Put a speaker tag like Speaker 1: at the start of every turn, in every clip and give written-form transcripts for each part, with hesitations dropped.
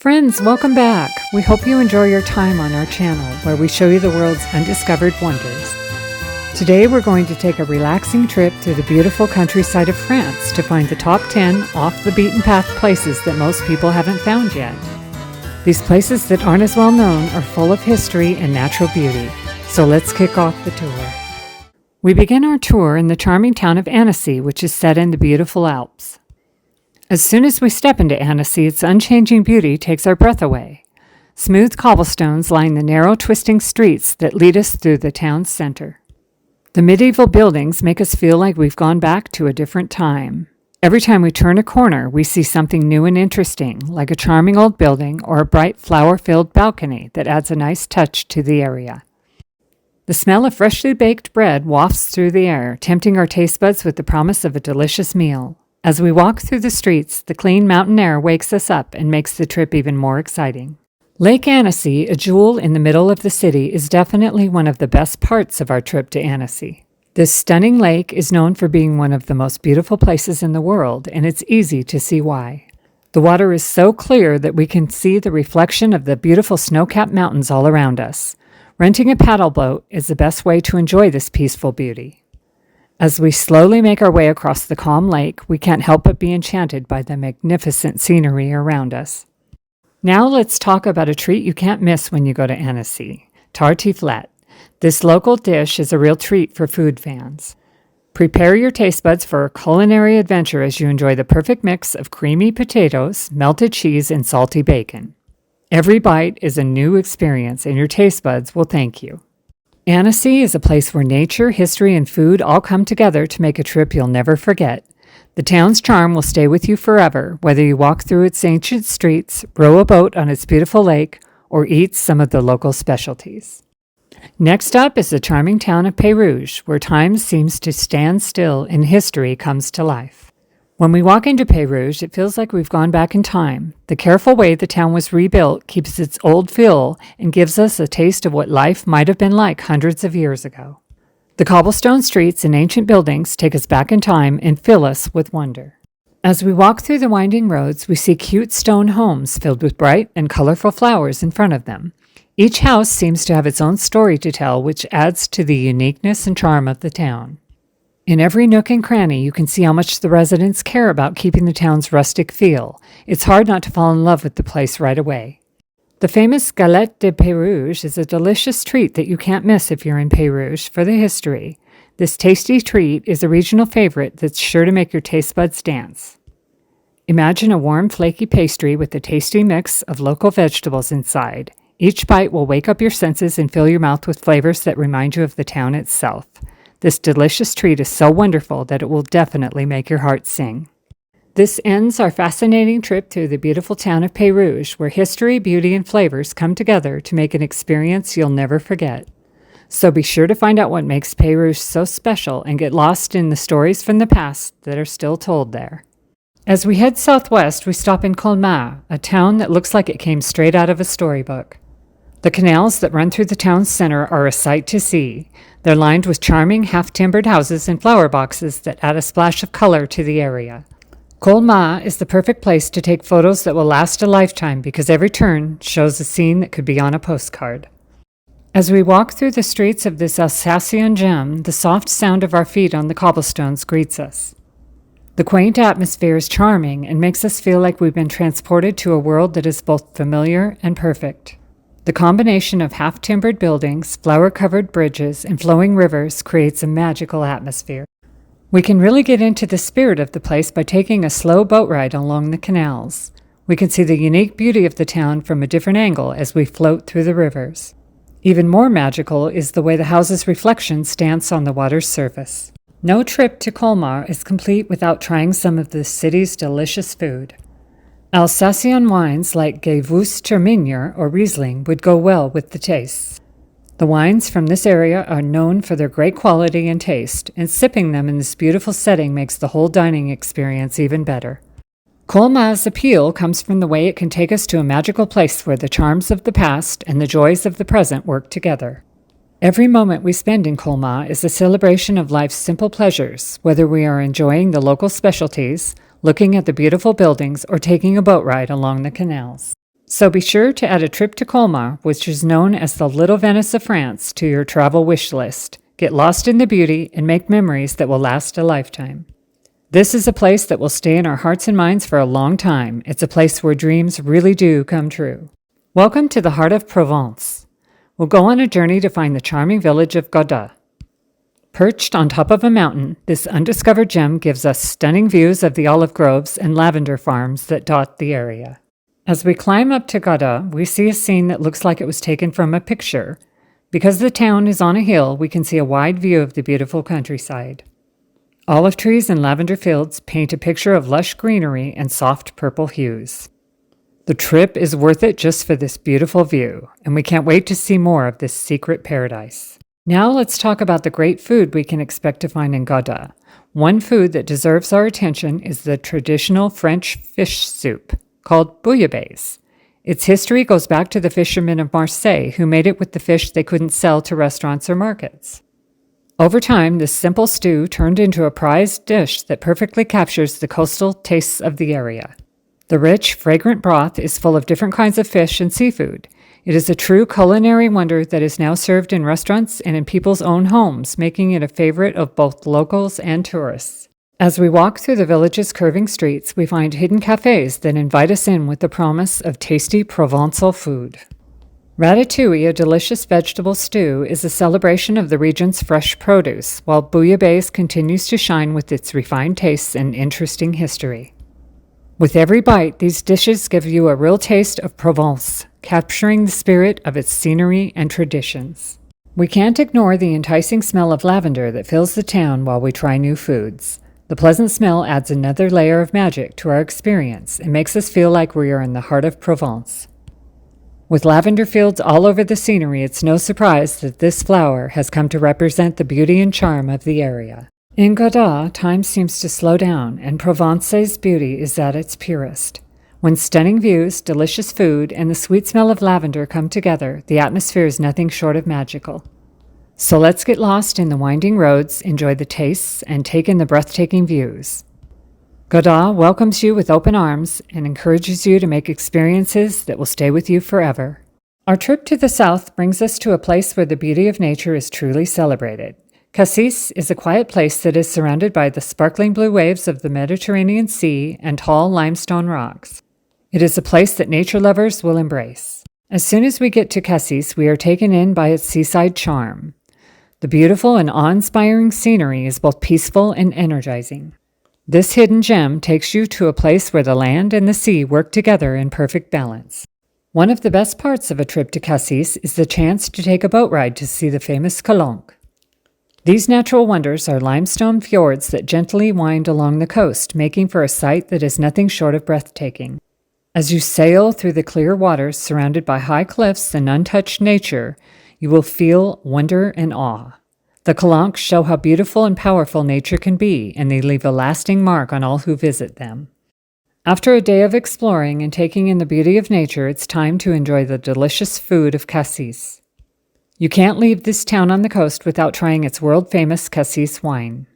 Speaker 1: Friends, welcome back. We hope you enjoy your time on our channel where we show you the world's undiscovered wonders. Today we're going to take a relaxing trip through the beautiful countryside of France to find the top 10 off-the-beaten-path places that most people haven't found yet. These places that aren't as well known are full of history and natural beauty, so let's kick off the tour. We begin our tour in the charming town of Annecy, which is set in the beautiful Alps. As soon as we step into Annecy, its unchanging beauty takes our breath away. Smooth cobblestones line the narrow, twisting streets that lead us through the town's center. The medieval buildings make us feel like we've gone back to a different time. Every time we turn a corner, we see something new and interesting, like a charming old building or a bright flower-filled balcony that adds a nice touch to the area. The smell of freshly baked bread wafts through the air, tempting our taste buds with the promise of a delicious meal. As we walk through the streets, the clean mountain air wakes us up and makes the trip even more exciting. Lake Annecy, a jewel in the middle of the city, is definitely one of the best parts of our trip to Annecy. This stunning lake is known for being one of the most beautiful places in the world, and it's easy to see why. The water is so clear that we can see the reflection of the beautiful snow-capped mountains all around us. Renting a paddle boat is the best way to enjoy this peaceful beauty. As we slowly make our way across the calm lake, we can't help but be enchanted by the magnificent scenery around us. Now let's talk about a treat you can't miss when you go to Annecy, tartiflette. This local dish is a real treat for food fans. Prepare your taste buds for a culinary adventure as you enjoy the perfect mix of creamy potatoes, melted cheese, and salty bacon. Every bite is a new experience, and your taste buds will thank you. Annecy is a place where nature, history, and food all come together to make a trip you'll never forget. The town's charm will stay with you forever, whether you walk through its ancient streets, row a boat on its beautiful lake, or eat some of the local specialties. Next up is the charming town of Peru, where time seems to stand still and history comes to life. When we walk into Peru, it feels like we've gone back in time. The careful way the town was rebuilt keeps its old feel and gives us a taste of what life might have been like hundreds of years ago. The cobblestone streets and ancient buildings take us back in time and fill us with wonder. As we walk through the winding roads, we see cute stone homes filled with bright and colorful flowers in front of them. Each house seems to have its own story to tell, which adds to the uniqueness and charm of the town. In every nook and cranny, you can see how much the residents care about keeping the town's rustic feel. It's hard not to fall in love with the place right away. The famous galette de Peru is a delicious treat that you can't miss if you're in Peru for the history. This tasty treat is a regional favorite that's sure to make your taste buds dance. Imagine a warm, flaky pastry with a tasty mix of local vegetables inside. Each bite will wake up your senses and fill your mouth with flavors that remind you of the town itself. This delicious treat is so wonderful that it will definitely make your heart sing. This ends our fascinating trip through the beautiful town of Peru, where history, beauty, and flavors come together to make an experience you'll never forget. So be sure to find out what makes Peru so special and get lost in the stories from the past that are still told there. As we head southwest, we stop in Colmar, a town that looks like it came straight out of a storybook. The canals that run through the town's center are a sight to see. They're lined with charming, half-timbered houses and flower boxes that add a splash of color to the area. Colmar is the perfect place to take photos that will last a lifetime because every turn shows a scene that could be on a postcard. As we walk through the streets of this Alsatian gem, the soft sound of our feet on the cobblestones greets us. The quaint atmosphere is charming and makes us feel like we've been transported to a world that is both familiar and perfect. The combination of half-timbered buildings, flower-covered bridges, and flowing rivers creates a magical atmosphere. We can really get into the spirit of the place by taking a slow boat ride along the canals. We can see the unique beauty of the town from a different angle as we float through the rivers. Even more magical is the way the houses' reflections dance on the water's surface. No trip to Colmar is complete without trying some of the city's delicious food. Alsatian wines like Gewürztraminer or Riesling would go well with the tastes. The wines from this area are known for their great quality and taste, and sipping them in this beautiful setting makes the whole dining experience even better. Colmar's appeal comes from the way it can take us to a magical place where the charms of the past and the joys of the present work together. Every moment we spend in Colmar is a celebration of life's simple pleasures, whether we are enjoying the local specialties, looking at the beautiful buildings, or taking a boat ride along the canals. So be sure to add a trip to Colmar, which is known as the Little Venice of France, to your travel wish list. Get lost in the beauty and make memories that will last a lifetime. This is a place that will stay in our hearts and minds for a long time. It's a place where dreams really do come true. Welcome to the heart of Provence. We'll go on a journey to find the charming village of Goda. Perched on top of a mountain, this undiscovered gem gives us stunning views of the olive groves and lavender farms that dot the area. As we climb up to Goda, we see a scene that looks like it was taken from a picture. Because the town is on a hill, we can see a wide view of the beautiful countryside. Olive trees and lavender fields paint a picture of lush greenery and soft purple hues. The trip is worth it just for this beautiful view, and we can't wait to see more of this secret paradise. Now let's talk about the great food we can expect to find in Goda. One food that deserves our attention is the traditional French fish soup, called bouillabaisse. Its history goes back to the fishermen of Marseille who made it with the fish they couldn't sell to restaurants or markets. Over time, this simple stew turned into a prized dish that perfectly captures the coastal tastes of the area. The rich, fragrant broth is full of different kinds of fish and seafood. It is a true culinary wonder that is now served in restaurants and in people's own homes, making it a favorite of both locals and tourists. As we walk through the village's curving streets, we find hidden cafes that invite us in with the promise of tasty Provencal food. Ratatouille, a delicious vegetable stew, is a celebration of the region's fresh produce, while bouillabaisse continues to shine with its refined tastes and interesting history. With every bite, these dishes give you a real taste of Provence, capturing the spirit of its scenery and traditions. We can't ignore the enticing smell of lavender that fills the town while we try new foods. The pleasant smell adds another layer of magic to our experience and makes us feel like we are in the heart of Provence. With lavender fields all over the scenery, it's no surprise that this flower has come to represent the beauty and charm of the area. In Goda, time seems to slow down, and Provence's beauty is at its purest. When stunning views, delicious food, and the sweet smell of lavender come together, the atmosphere is nothing short of magical. So let's get lost in the winding roads, enjoy the tastes, and take in the breathtaking views. Goda welcomes you with open arms and encourages you to make experiences that will stay with you forever. Our trip to the south brings us to a place where the beauty of nature is truly celebrated. Cassis is a quiet place that is surrounded by the sparkling blue waves of the Mediterranean Sea and tall limestone rocks. It is a place that nature lovers will embrace. As soon as we get to Cassis, we are taken in by its seaside charm. The beautiful and awe-inspiring scenery is both peaceful and energizing. This hidden gem takes you to a place where the land and the sea work together in perfect balance. One of the best parts of a trip to Cassis is the chance to take a boat ride to see the famous Colmar. These natural wonders are limestone fjords that gently wind along the coast, making for a sight that is nothing short of breathtaking. As you sail through the clear waters surrounded by high cliffs and untouched nature, you will feel wonder and awe. The Calanques show how beautiful and powerful nature can be, and they leave a lasting mark on all who visit them. After a day of exploring and taking in the beauty of nature, it's time to enjoy the delicious food of Cassis. You can't leave this town on the coast without trying its world-famous Cassis wine.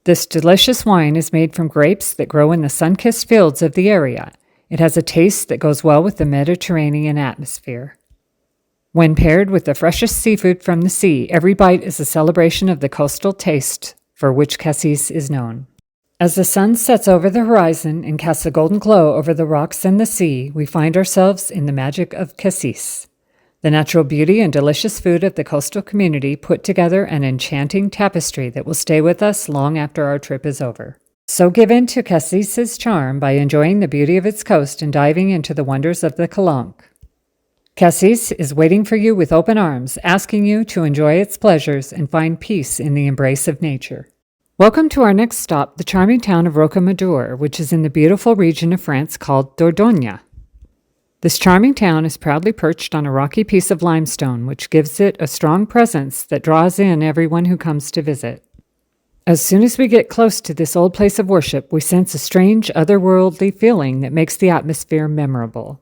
Speaker 1: This delicious wine is made from grapes that grow in the sun-kissed fields of the area. It has a taste that goes well with the Mediterranean atmosphere. When paired with the freshest seafood from the sea, every bite is a celebration of the coastal taste for which Cassis is known. As the sun sets over the horizon and casts a golden glow over the rocks and the sea, we find ourselves in the magic of Cassis. The natural beauty and delicious food of the coastal community put together an enchanting tapestry that will stay with us long after our trip is over. So give in to Cassis's charm by enjoying the beauty of its coast and diving into the wonders of the Calanques. Cassis is waiting for you with open arms, asking you to enjoy its pleasures and find peace in the embrace of nature. Welcome to our next stop, the charming town of Roca Madure, which is in the beautiful region of France called Dordogne. This charming town is proudly perched on a rocky piece of limestone, which gives it a strong presence that draws in everyone who comes to visit. As soon as we get close to this old place of worship, we sense a strange, otherworldly feeling that makes the atmosphere memorable.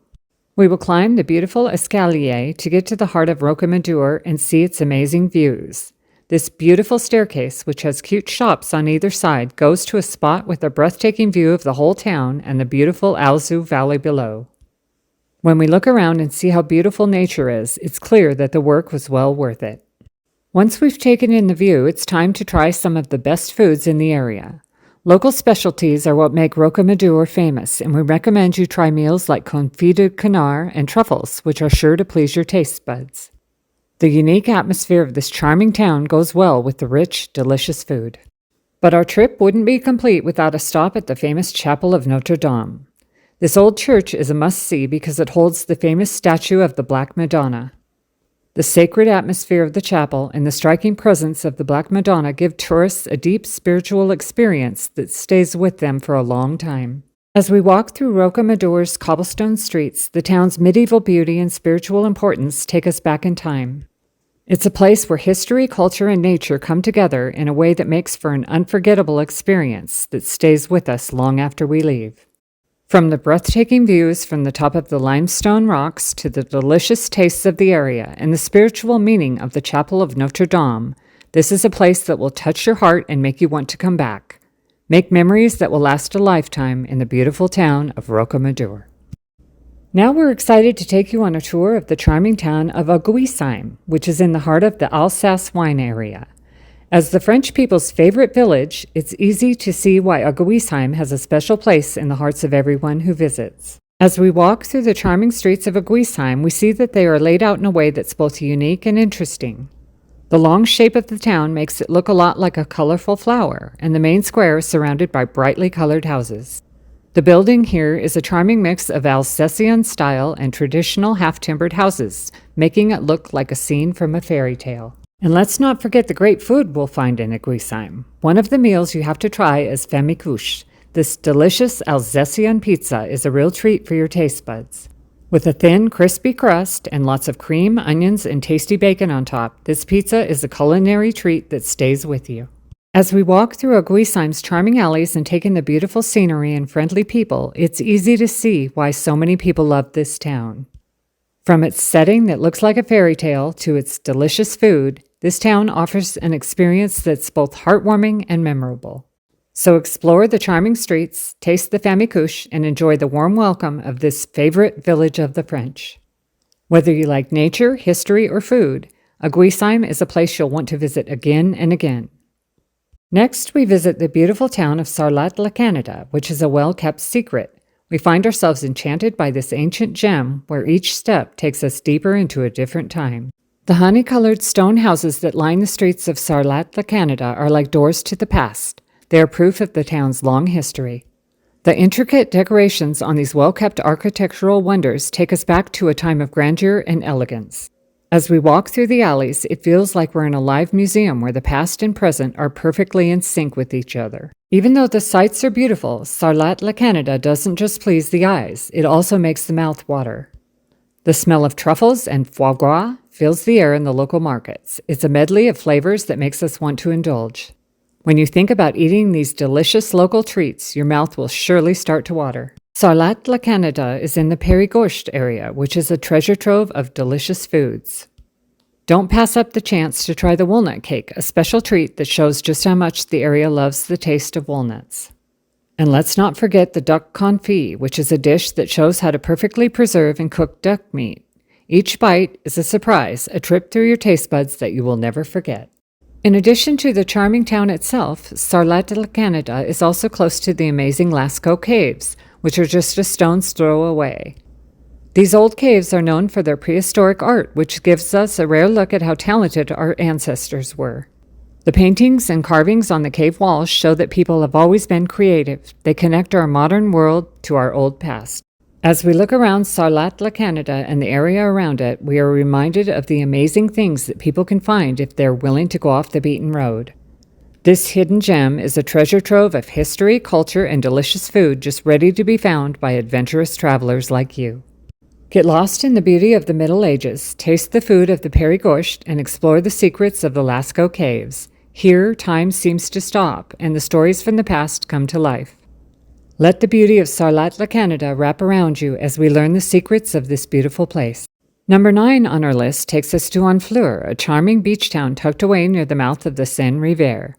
Speaker 1: We will climb the beautiful escalier to get to the heart of Roca Madure and see its amazing views. This beautiful staircase, which has cute shops on either side, goes to a spot with a breathtaking view of the whole town and the beautiful Alzou Valley below. When we look around and see how beautiful nature is, it's clear that the work was well worth it. Once we've taken in the view, it's time to try some of the best foods in the area. Local specialties are what make Roca Madure famous, and we recommend you try meals like confit de canard and truffles, which are sure to please your taste buds. The unique atmosphere of this charming town goes well with the rich, delicious food. But our trip wouldn't be complete without a stop at the famous Chapel of Notre Dame. This old church is a must-see because it holds the famous statue of the Black Madonna. The sacred atmosphere of the chapel and the striking presence of the Black Madonna give tourists a deep spiritual experience that stays with them for a long time. As we walk through Roca Madure's cobblestone streets, the town's medieval beauty and spiritual importance take us back in time. It's a place where history, culture, and nature come together in a way that makes for an unforgettable experience that stays with us long after we leave. From the breathtaking views from the top of the limestone rocks to the delicious tastes of the area and the spiritual meaning of the Chapel of Notre Dame, this is a place that will touch your heart and make you want to come back. Make memories that will last a lifetime in the beautiful town of Roca Madure. Now we're excited to take you on a tour of the charming town of Aguisheim, which is in the heart of the Alsace wine area. As the French people's favorite village, it's easy to see why Aguisheim has a special place in the hearts of everyone who visits. As we walk through the charming streets of Aguisheim, we see that they are laid out in a way that's both unique and interesting. The long shape of the town makes it look a lot like a colorful flower, and the main square is surrounded by brightly colored houses. The building here is a charming mix of Alsatian style and traditional half-timbered houses, making it look like a scene from a fairy tale. And let's not forget the great food we'll find in Aguisheim. One of the meals you have to try is famicouche. This delicious Alsatian pizza is a real treat for your taste buds. With a thin, crispy crust and lots of cream, onions, and tasty bacon on top, this pizza is a culinary treat that stays with you. As we walk through Aguisheim's charming alleys and take in the beautiful scenery and friendly people, it's easy to see why so many people love this town. From its setting that looks like a fairy tale to its delicious food, this town offers an experience that's both heartwarming and memorable. So explore the charming streets, taste the famicouche, and enjoy the warm welcome of this favorite village of the French. Whether you like nature, history, or food, Aguisheim is a place you'll want to visit again and again. Next, we visit the beautiful town of Sarlat, Canada, which is a well-kept secret. We find ourselves enchanted by this ancient gem where each step takes us deeper into a different time. The honey-colored stone houses that line the streets of Sarlat, Canada are like doors to the past. They are proof of the town's long history. The intricate decorations on these well-kept architectural wonders take us back to a time of grandeur and elegance. As we walk through the alleys, it feels like we're in a live museum where the past and present are perfectly in sync with each other. Even though the sights are beautiful, Sarlat, Canada doesn't just please the eyes, it also makes the mouth water. The smell of truffles and foie gras fills the air in the local markets. It's a medley of flavors that makes us want to indulge. When you think about eating these delicious local treats, your mouth will surely start to water. Sarlat, Canada is in the Périgord area, which is a treasure trove of delicious foods. Don't pass up the chance to try the walnut cake, a special treat that shows just how much the area loves the taste of walnuts. And let's not forget the duck confit, which is a dish that shows how to perfectly preserve and cook duck meat. Each bite is a surprise, a trip through your taste buds that you will never forget. In addition to the charming town itself, Sarlat, Canada is also close to the amazing Lascaux Caves, which are just a stone's throw away. These old caves are known for their prehistoric art, which gives us a rare look at how talented our ancestors were. The paintings and carvings on the cave walls show that people have always been creative. They connect our modern world to our old past. As we look around Sarlat, Canada and the area around it, we are reminded of the amazing things that people can find if they're willing to go off the beaten road. This hidden gem is a treasure trove of history, culture, and delicious food just ready to be found by adventurous travelers like you. Get lost in the beauty of the Middle Ages, taste the food of the Périgord, and explore the secrets of the Lascaux Caves. Here, time seems to stop, and the stories from the past come to life. Let the beauty of Sarlat, Canada wrap around you as we learn the secrets of this beautiful place. Number 9 on our list takes us to Onofre, a charming beach town tucked away near the mouth of the French Riviera.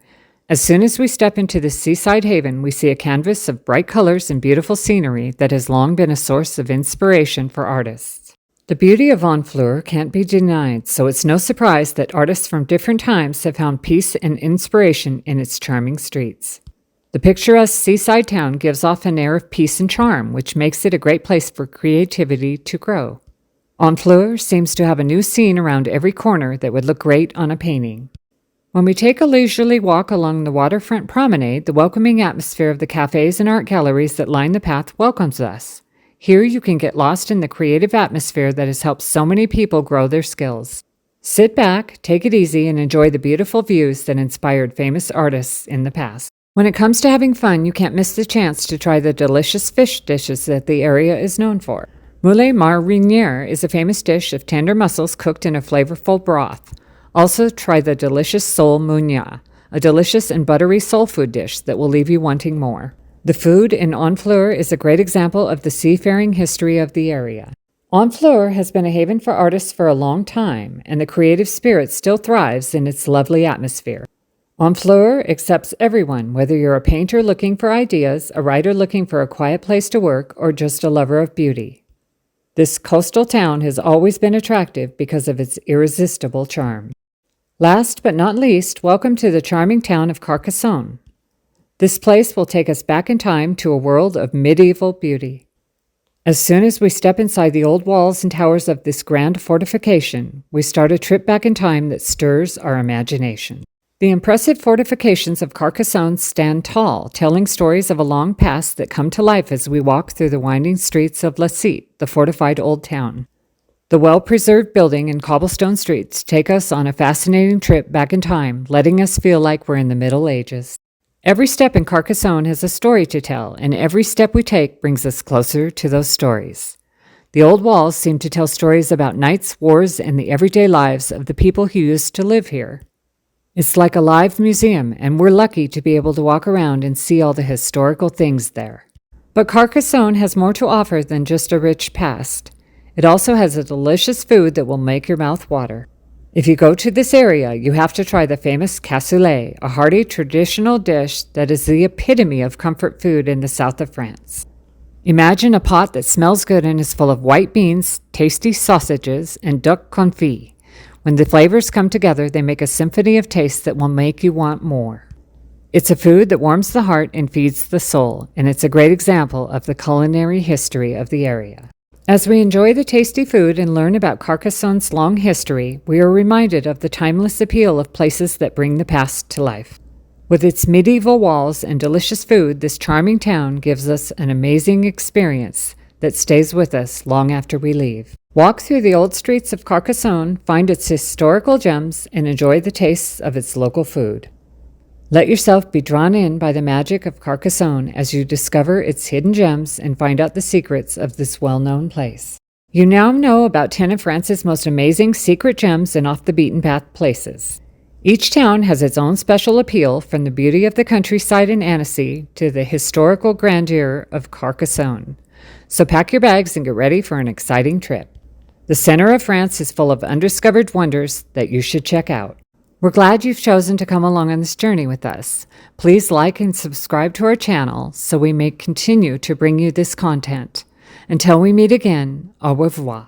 Speaker 1: As soon as we step into this seaside haven, we see a canvas of bright colors and beautiful scenery that has long been a source of inspiration for artists. The beauty of Onofre can't be denied, so it's no surprise that artists from different times have found peace and inspiration in its charming streets. The picturesque seaside town gives off an air of peace and charm, which makes it a great place for creativity to grow. Onofre seems to have a new scene around every corner that would look great on a painting. When we take a leisurely walk along the waterfront promenade, the welcoming atmosphere of the cafes and art galleries that line the path welcomes us. Here you can get lost in the creative atmosphere that has helped so many people grow their skills. Sit back, take it easy, and enjoy the beautiful views that inspired famous artists in the past. When it comes to having fun, you can't miss the chance to try the delicious fish dishes that the area is known for. Moule mariniere is a famous dish of tender mussels cooked in a flavorful broth. Also try the delicious sole mounia, a delicious and buttery soul food dish that will leave you wanting more. The food in Onofre is a great example of the seafaring history of the area. Onofre has been a haven for artists for a long time, and the creative spirit still thrives in its lovely atmosphere. Onofre accepts everyone, whether you're a painter looking for ideas, a writer looking for a quiet place to work, or just a lover of beauty. This coastal town has always been attractive because of its irresistible charm. Last but not least, welcome to the charming town of Carcassonne. This place will take us back in time to a world of medieval beauty. As soon as we step inside the old walls and towers of this grand fortification, we start a trip back in time that stirs our imagination. The impressive fortifications of Carcassonne stand tall, telling stories of a long past that come to life as we walk through the winding streets of La Cite, the fortified old town. The well-preserved building and cobblestone streets take us on a fascinating trip back in time, letting us feel like we're in the Middle Ages. Every step in Carcassonne has a story to tell, and every step we take brings us closer to those stories. The old walls seem to tell stories about knights, wars, and the everyday lives of the people who used to live here. It's like a live museum, and we're lucky to be able to walk around and see all the historical things there. But Carcassonne has more to offer than just a rich past. It also has a delicious food that will make your mouth water. If you go to this area, you have to try the famous cassoulet, a hearty traditional dish that is the epitome of comfort food in the south of France. Imagine a pot that smells good and is full of white beans, tasty sausages, and duck confit. When the flavors come together, they make a symphony of taste that will make you want more. It's a food that warms the heart and feeds the soul, and it's a great example of the culinary history of the area. As we enjoy the tasty food and learn about Carcassonne's long history, we are reminded of the timeless appeal of places that bring the past to life. With its medieval walls and delicious food, this charming town gives us an amazing experience that stays with us long after we leave. Walk through the old streets of Carcassonne, find its historical gems, and enjoy the tastes of its local food. Let yourself be drawn in by the magic of Carcassonne as you discover its hidden gems and find out the secrets of this well-known place. You now know about 10 of France's most amazing secret gems and off-the-beaten-path places. Each town has its own special appeal, from the beauty of the countryside in Annecy to the historical grandeur of Carcassonne. So pack your bags and get ready for an exciting trip. The center of France is full of undiscovered wonders that you should check out. We're glad you've chosen to come along on this journey with us. Please like and subscribe to our channel so we may continue to bring you this content. Until we meet again, au revoir.